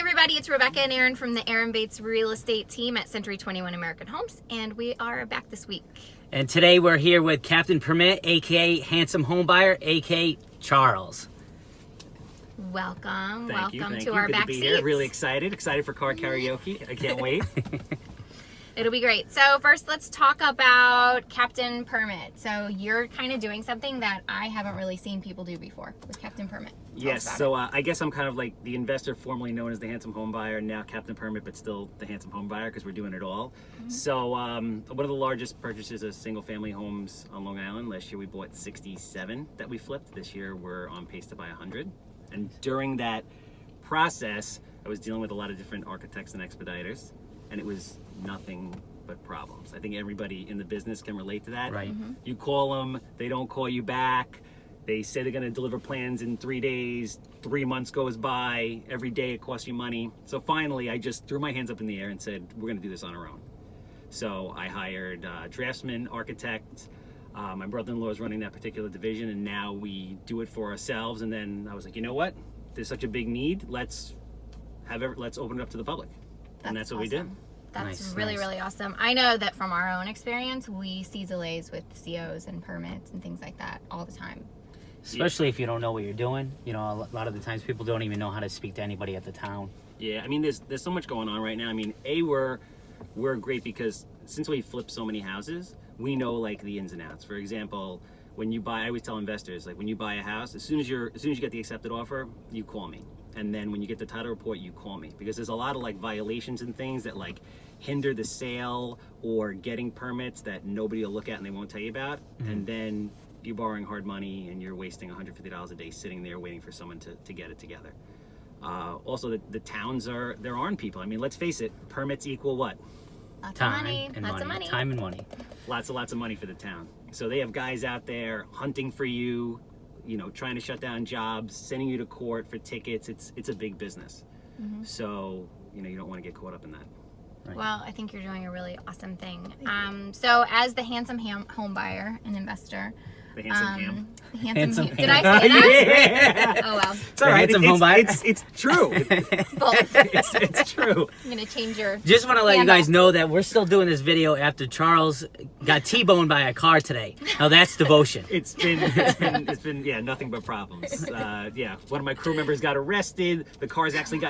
everybody, it's Rebecca and Aaron from the Aaron Bates Real Estate Team at Century 21 American Homes, and we are back this week. And today we're here with Captain Permit, aka Handsome Homebuyer, aka Charles. Welcome, Thank welcome you. to our Good back to be seats. here. Really excited for car karaoke. I can't wait. It'll be great. So first, let's talk about Captain Permit. So you're kind of doing something that I haven't really seen people do before with Captain Permit. Yes, so I guess I'm kind of like the investor formerly known as the Handsome Homebuyer, now Captain Permit, but still the Handsome Homebuyer because we're doing it all. Mm-hmm. So one of the largest purchases of single-family homes on Long Island. Last year we bought 67 that we flipped. This year we're on pace to buy 100. And during that process, I was dealing with a lot of different architects and expediters, and it was nothing but problems. I think everybody in the business can relate to that. Right. Mm-hmm. You call them, they don't call you back. They say they're going to deliver plans in 3 days. 3 months goes by. Every day it costs you money. So finally, I just threw my hands up in the air and said, we're going to do this on our own. So I hired draftsman, architect. My brother-in-law is running that particular division, and now we do it for ourselves. And then I was like, you know what? There's such a big need. Let's open it up to the public. And that's what we did. That's Nice, really, nice. really awesome. I know that from our own experience, we see delays with COs and permits and things like that all the time. Especially if you don't know what you're doing. You know, a lot of the times people don't even know how to speak to anybody at the town. Yeah, I mean, there's so much going on right now. I mean, we're great because since we flip so many houses, we know like the ins and outs. For example, when you buy, I always tell investors, like when you buy a house, as soon as you get the accepted offer, you call me. And then when you get the title report, you call me, because there's a lot of like violations and things that like hinder the sale or getting permits that nobody will look at and they won't tell you about. Mm-hmm. And then you're borrowing hard money and you're wasting $150 a day sitting there waiting for someone to get it together. Also, the towns they're on people. I mean, let's face it, permits equal what? Lots Time of money. and Lots money. of money. Time and money. Lots of money for the town. So they have guys out there hunting for you, you know, trying to shut down jobs, sending you to court for tickets. It's a big business. Mm-hmm. So, you know, you don't want to get caught up in that. Right. Well, I think you're doing a really awesome thing. So as the handsome home buyer and investor, The handsome ham. Handsome did I say that? Yeah. Oh well, It's all right. Handsome homebuyer. It's true. both. It's true. I'm gonna change your. Just want to let you handle. guys know that we're still doing this video after Charles got T-boned by a car today. Now that's devotion. It's been yeah, nothing but problems. Yeah, one of my crew members got arrested. The cars actually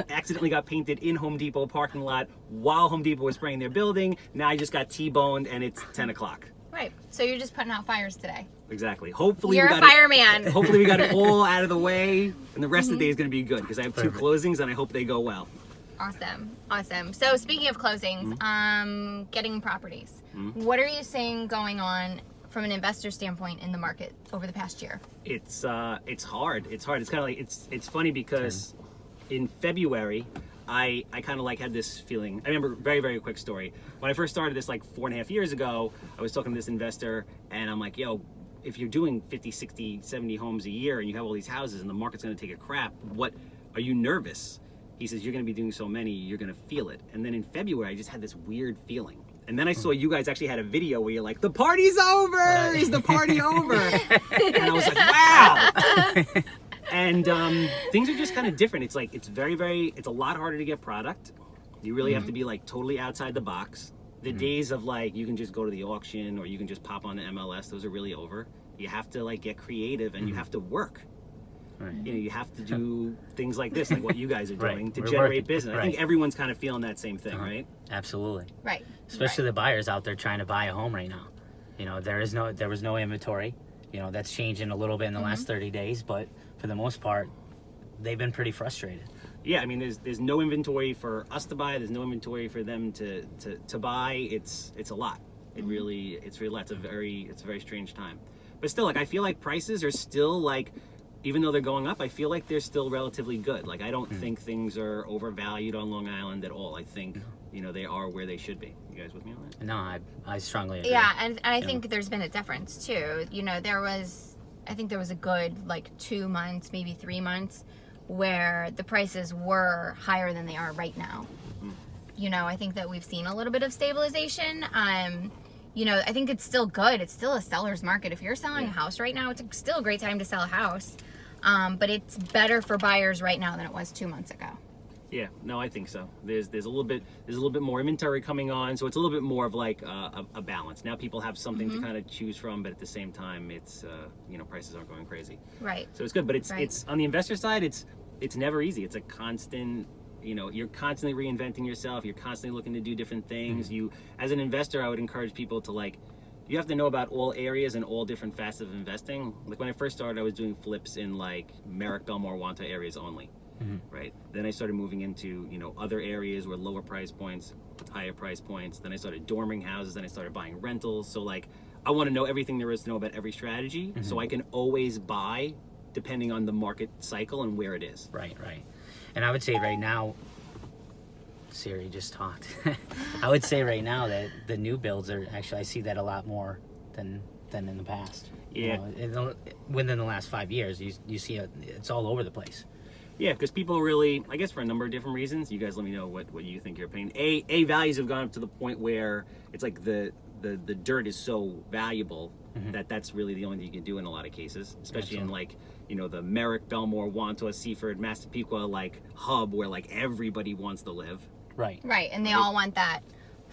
accidentally got painted in Home Depot parking lot while Home Depot was spraying their building. Now I just got T-boned and it's 10 o'clock. Right. So you're just putting out fires today. Exactly. Hopefully You're we a got fireman. Hopefully we got it all out of the way, and the rest of the day is going to be good because I have 2 Perfect. closings and I hope they go well. Awesome. So speaking of closings, getting properties. What are you seeing going on from an investor standpoint in the market over the past year? It's hard. It's kind of like it's funny because in February I kind of like had this feeling. I remember very, very quick story. When I first started this like 4.5 years ago, I was talking to this investor and I'm like, yo, if you're doing 50, 60, 70 homes a year and you have all these houses and the market's going to take a crap, what are you nervous? He says, you're going to be doing so many, you're going to feel it. And then in February, I just had this weird feeling. And then I saw you guys actually had a video where you're like, the party's over! Is the party over? And I was like, wow! And things are just kind of different. It's like, it's a lot harder to get product. You really have to be like totally outside the box. The days of like, you can just go to the auction or you can just pop on the MLS, those are really over. You have to like get creative and you have to work. Right. You know, you have to do things like this, like what you guys are Right. doing to We're generate working. business. I think Right. everyone's kind of feeling that same thing, right? Absolutely. Right. Especially the buyers out there trying to buy a home right now. You know, there was no inventory. You know, that's changing a little bit in the last 30 days, but for the most part, they've been pretty frustrated. Yeah, I mean, there's no inventory for us to buy. There's no inventory for them to buy. It's a lot. It's really a lot. It's a very strange time. But still, like I feel like prices are still like, even though they're going up, I feel like they're still relatively good. Like I don't think things are overvalued on Long Island at all. I think you know they are where they should be. You guys with me on that? No, I strongly agree. Yeah, and I think there's been a difference too. You know, I think there was a good like 2 months, maybe 3 months, where the prices were higher than they are right now. You know, I think that we've seen a little bit of stabilization. You know, I think it's still good. It's still a seller's market. If you're selling a house right now, it's still a great time to sell a house. But it's better for buyers right now than it was 2 months ago. Yeah, no, I think so. There's a little bit more inventory coming on, so it's a little bit more of like a balance. Now people have something to kind of choose from, but at the same time, it's prices aren't going crazy. Right. So it's good, but it's on the investor side, it's never easy. It's a constant. You're constantly reinventing yourself. You're constantly looking to do different things. You, as an investor, I would encourage people to you have to know about all areas and all different facets of investing. Like when I first started, I was doing flips in like Merrick, Belmore, Wanta areas only. Right. Then I started moving into other areas where lower price points, higher price points. Then I started dorming houses. Then I started buying rentals. So I want to know everything there is to know about every strategy, so I can always buy depending on the market cycle and where it is. Right. And I would say right now, Siri just talked. I would say right now that the new builds are actually, I see that a lot more than in the past. Yeah. Within the last 5 years, you see it's all over the place. Yeah, because people really, I guess for a number of different reasons, you guys let me know what you think you're paying. Values have gone up to the point where it's like the dirt is so valuable that's really the only thing you can do in a lot of cases, especially in the Merrick, Belmore, Wanta, Seaford, Massapequa hub where everybody wants to live. Right, and they all want that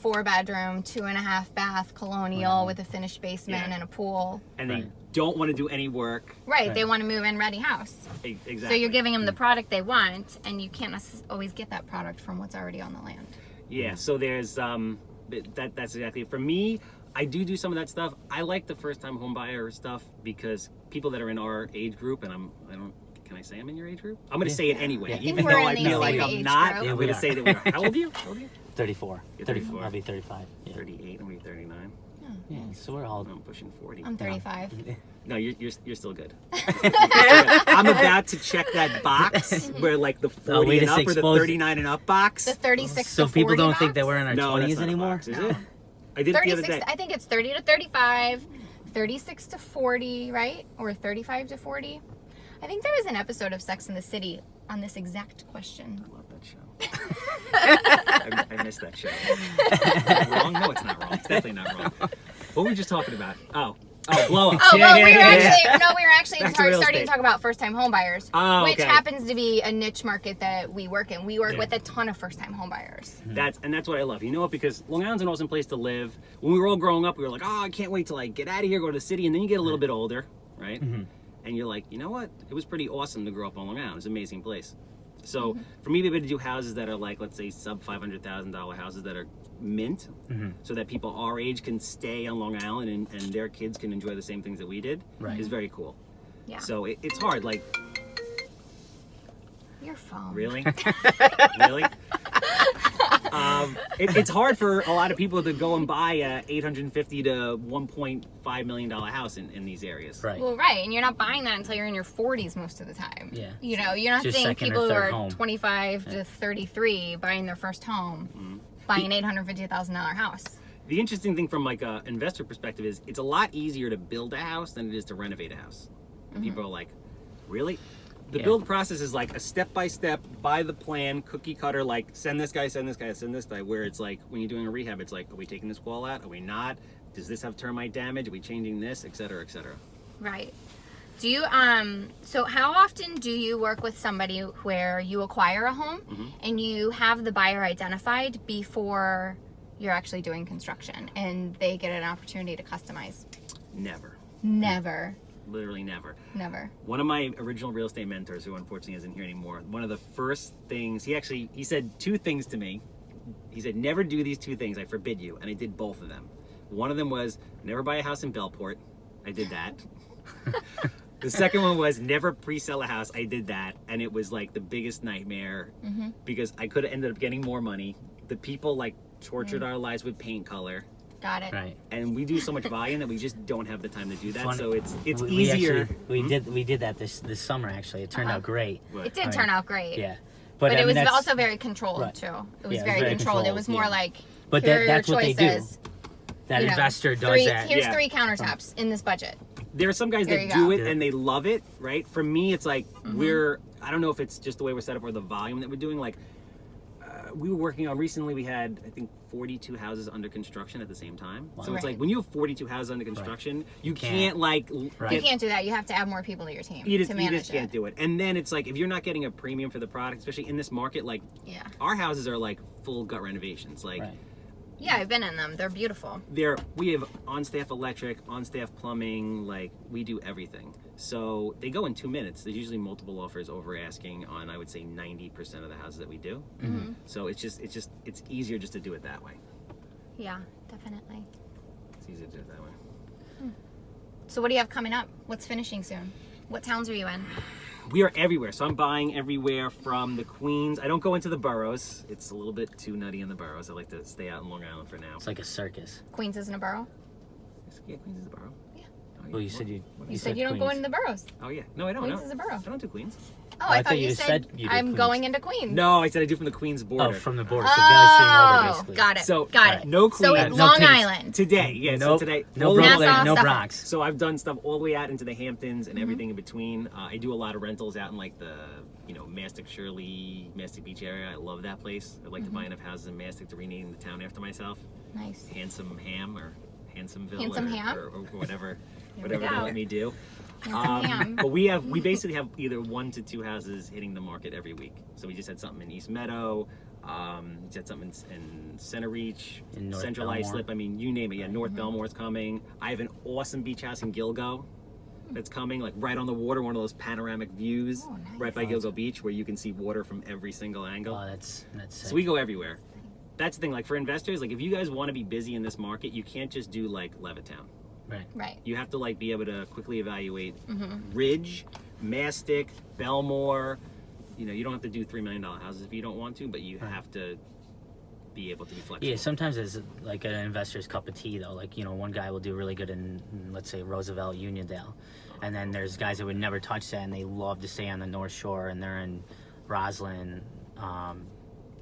4-bedroom, 2.5 bath colonial with a finished basement and a pool. And they don't want to do any work. Right, they want a move-in ready house. Exactly. So you're giving them the product they want, and you can't always get that product from what's already on the land. Yeah, so there's that's exactly it. For me, I do some of that stuff. I like the first-time home buyer stuff because people that are in our age group, and can I say I'm in your age group? I'm going to say it anyway, even though I feel like I'm not. Yeah, I'm going to say that we are. How old are you? 34. You're 34. I'll be 35. Yeah. 38. I'm 39. Yeah, so we're all. I'm pushing 40. I'm 35. No, you're still good. I'm about to check that box where the 40 and up or the 39 and up box. The 36 so to 40 people don't box? think that we're in our 20s anymore? Box, is it? I did it the other day. I think it's 30 to 35, 36 to 40, right? Or 35 to 40. I think there was an episode of Sex and the City on this exact question. I love that show. I missed that show. Is it wrong? No, it's not wrong. It's definitely not wrong. What were we just talking about? Oh, blow up. We were actually starting to talk about first-time home buyers, which okay. happens to be a niche market that we work in. We work with a ton of first-time home buyers. That's what I love. You know what? Because Long Island's an awesome place to live. When we were all growing up, we were like, I can't wait to get out of here, go to the city, and then you get a little bit older, right? And you're like, you know what? It was pretty awesome to grow up on Long Island. It's an amazing place. So for me to be able to do houses that are let's say sub $500,000 houses that are mint, so that people our age can stay on Long Island and their kids can enjoy the same things that we did, is very cool. Yeah. So it's hard. Your phone. Really? Really? It's hard for a lot of people to go and buy a $850,000 to $1.5 million house in these areas. Right. Well, right, and you're not buying that until you're in your 40s most of the time. Yeah. You're not Just seeing second or people who third are home. 25 to 33 buying their first home, buying an $850,000 house. The interesting thing from an investor perspective is it's a lot easier to build a house than it is to renovate a house. And people are like, really? The build process is a step-by-step, by the plan, cookie cutter, send this guy, send this guy, send this guy, where it's when you're doing a rehab, it's are we taking this wall out? Are we not? Does this have termite damage? Are we changing this? Et cetera, et cetera. Right. Do you, so how often do you work with somebody where you acquire a home and you have the buyer identified before you're actually doing construction and they get an opportunity to customize? Never. Never. Literally never. Never. One of my original real estate mentors, who unfortunately isn't here anymore, one of the first things, he said 2 things to me. He said, never do these 2 things, I forbid you. And I did both of them. One of them was, never buy a house in Bellport. I did that. The second one was, never pre-sell a house. I did that. And it was the biggest nightmare because I could have ended up getting more money. The people tortured our lives with paint color. Got it. Right. And we do so much volume that we just don't have the time to do that. Funny. So it's We easier. We did that this summer actually. It turned out great. It did turn out great. Yeah. But I it mean, was also very controlled too. It was very controlled. It was more But here are that's your what they choices. do. That investor does that. Here's 3 countertops in this budget. There are some guys There that you do go. it and they love it, right? For me, it's I don't know if it's just the way we're set up or the volume that we're doing. we were working on recently. We had, I think, 42 houses under construction at the same time. Wow. So it's Right. like when you have 42 houses under construction, you Can't. can't like Right. You can't do that. You have to add more people to your team you to just manage can't it. do it. And then it's like if you're not getting a premium for the product, especially in this market, like Yeah. our houses are like full gut renovations. Like Right. Yeah, I've been in them. They're beautiful. we have on-staff electric, on-staff plumbing, like we do everything. So they go in 2 minutes. There's usually multiple offers over asking on, I would say, 90% of the houses that we do. Mm-hmm. So it's easier just to do it that way. Yeah, definitely. It's easier to do it that way. So what do you have coming up? What's finishing soon? What towns are you in? We are everywhere. So I'm buying everywhere from the Queens. I don't go into the boroughs. It's a little bit too nutty in the boroughs. I like to stay out in Long Island for now. It's like a circus. Queens isn't a borough? Yeah, Queens is a borough. Yeah. Oh, yeah. Well, you said You said you don't go Queens. into the boroughs. Oh yeah. No, I don't. Queens is a borough. I don't do Queens. Oh, I I thought you said you did I'm Queens. going into Queens. No, I said I do from the Queens border. Oh, from the border. So Valley Stream over, basically. Got it. So, got it. no So Queens. it's No Long Queens. Island. Today, yeah. No, So today, no all the way Brooklyn, Nassau, no Suffolk. Bronx. So I've done stuff all the way out into the Hamptons and everything in between. I do a lot of rentals out in like the, Mastic Shirley, Mastic Beach area. I love that place. I'd like to buy enough houses in Mastic to rename the town after myself. Nice. Handsome Ham or Handsomeville Handsome or, Ham? or whatever, we whatever they go. let me do. Handsome Ham. But we basically have either 1 to 2 houses hitting the market every week. So we just had something in East Meadow. We just had something in Center Reach, In North Central Belmore. Islip. I mean, you name it. Yeah, North Belmore's coming. I have an awesome beach house in Gilgo that's coming, like right on the water, one of those panoramic views Oh, nice. right by Gilgo Beach where you can see water from every single angle. Oh, that's sick. So we go everywhere. That's the thing, like for investors, like if you guys want to be busy in this market, you can't just do like Levittown. Right. Right. You have to like be able to quickly evaluate Mm-hmm. Ridge, Mastic, Belmore. You don't have to do $3 million houses if you don't want to, but you have to be able to be flexible. Yeah, sometimes it's like an investor's cup of tea, though. Like, one guy will do really good in, let's say, Roosevelt, Uniondale. And then there's guys that would never touch that, and they love to stay on the North Shore, and they're in Roslyn,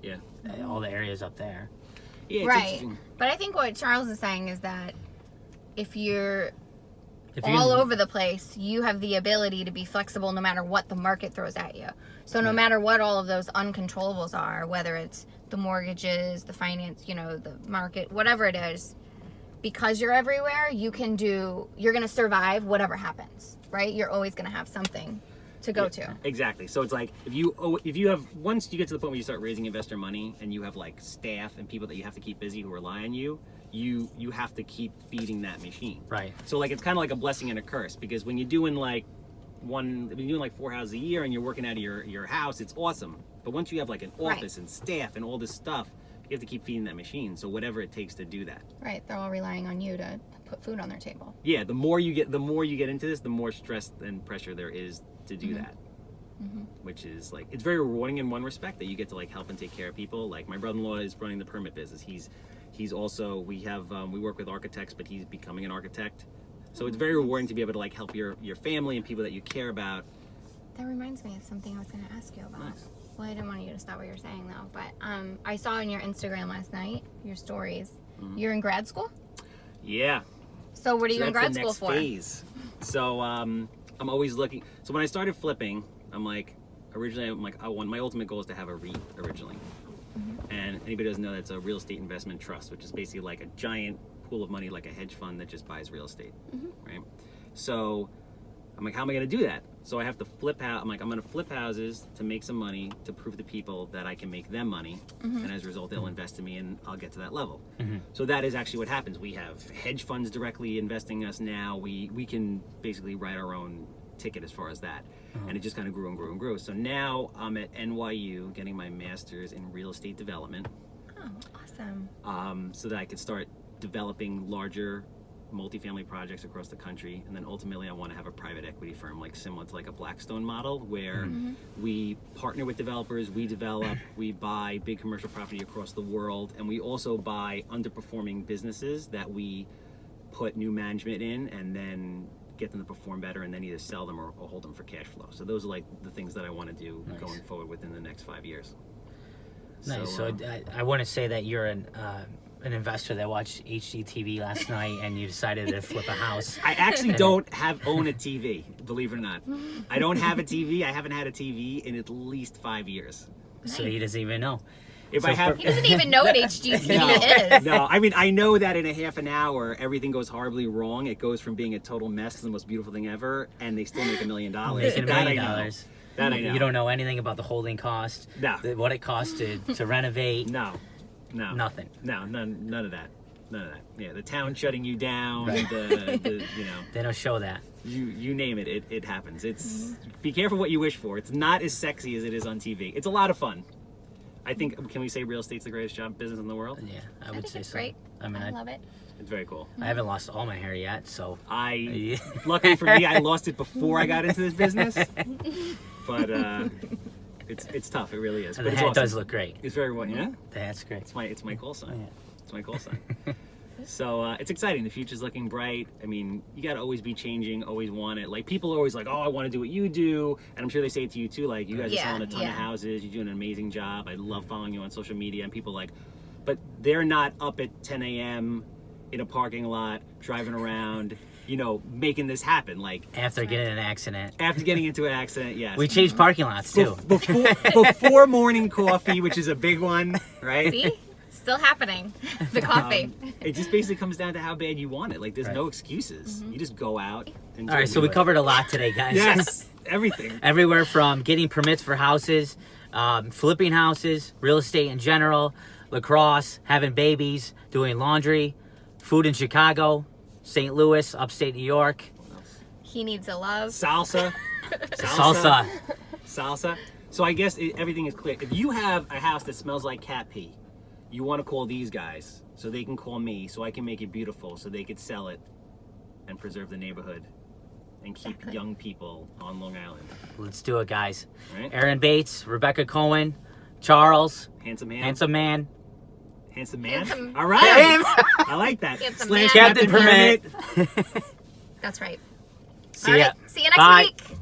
Yeah. all the areas up there. Yeah, it's Right. interesting. But I think what Charles is saying is that if you're If all over the place, you have the ability to be flexible no matter what the market throws at you. So no matter what all of those uncontrollables are, whether it's the mortgages, the finance, the market, whatever it is, because you're everywhere, you're going to survive whatever happens, right? You're always going to have something to go to. Exactly. So it's like if you have, once you get to the point where you start raising investor money and you have like staff and people that you have to keep busy who rely on you, you have to keep feeding that machine. Right. So like it's kind of like a blessing and a curse, because when you're doing like 4 houses a year and you're working out of your house, it's awesome. But once you have like an office and staff and all this stuff, you have to keep feeding that machine. So whatever it takes to do that. Right. They're all relying on you to put food on their table. Yeah, the more you get into this, the more stress and pressure there is to do that. Which is like, it's very rewarding in one respect that you get to like help and take care of people. Like my brother-in-law is running the permit business. He's also, we work with architects, but he's becoming an architect. So it's very rewarding to be able to like help your family and people that you care about. That reminds me of something I was going to ask you about. Nice. Well, I didn't want you to stop what you're saying though, but I saw on your Instagram last night, your stories. You're in grad school? Yeah. So what are you So in that's grad the school next for? phase. So I'm always looking. So when I started flipping, my ultimate goal is to have a REIT originally. And anybody doesn't know, that's a real estate investment trust, which is basically like a giant pool of money, like a hedge fund that just buys real estate, right? So I'm like, how am I going to do that? So I have to flip out. I'm going to flip houses to make some money to prove to people that I can make them money, and as a result, they'll invest in me, and I'll get to that level. So that is actually what happens. We have hedge funds directly investing in us now. We can basically write our own ticket as far as that, and it just kind of grew and grew and grew. So now I'm at NYU getting my master's in real estate development, Oh, awesome. so that I could start developing larger multifamily projects across the country. And then ultimately I want to have a private equity firm, like similar to like a Blackstone model, where we partner with developers, we develop, we buy big commercial property across the world, and we also buy underperforming businesses that we put new management in and then get them to perform better, and then either sell them or hold them for cash flow. So those are like the things that I want to do going forward within the next 5 years. Nice. So I want to say that you're an investor that watched HGTV last night and you decided to flip a house. I actually don't own a TV, believe it or not. I don't have a TV. I haven't had a TV in at least 5 years. So he doesn't even know. If So I have, He doesn't even know what HGTV no, is. no. I mean, I know that in a half an hour, everything goes horribly wrong. It goes from being a total mess to the most beautiful thing ever, and they still make $1 million. Making $1 That I million. know. That I know. You don't know anything about the holding cost. No. What it costs to renovate. No. Nothing. No, none of that. None of that. Yeah, the town shutting you down. Right. The They don't show that. you name it, it happens. It's be careful what you wish for. It's not as sexy as it is on TV. It's a lot of fun. I think, can we say real estate's the greatest job business in the world? Yeah, I I would think say it's so. great. I mean, I love it. It's very cool. I haven't lost all my hair yet, so Luckily for me, I lost it before I got into this business. But it's tough. It really is. and But the it's hat awesome. does look great. It's very well, yeah. The hat's great. It's my call sign. Yeah. It's my call sign. So it's exciting. The future's looking bright. I mean, you got to always be changing, always want it. Like, people are always like, oh, I want to do what you do. And I'm sure they say it to you too. Like, you guys are Yeah, selling a ton of yeah. houses. You're doing an amazing job. I love following you on social media. And people like, but they're not up at 10 a.m. in a parking lot, driving around, making this happen. Like, After getting in an accident. after getting into an accident, yes. We changed parking lots, too. Before morning coffee, which is a big one, right? See? Still happening. The coffee. It just basically comes down to how bad you want it. Like, there's Right. no excuses. You just go out and All right, so we covered a lot today, guys. Yes, everything. Everywhere from getting permits for houses, flipping houses, real estate in general, lacrosse, having babies, doing laundry, food in Chicago, St. Louis, upstate New York, He needs a love. Salsa. salsa. So I guess everything is clear. If you have a house that smells like cat pee, you want to call these guys so they can call me so I can make it beautiful so they could sell it and preserve the neighborhood and keep Exactly. young people on Long Island. Let's do it, guys. Right? Aaron Bates, Rebecca Cohen, Charles, Handsome man. handsome man, Handsome man. Handsome- All right. I like that. Handsome Slash man. Captain Permit. That's right. See All ya. right. See you next Bye. week.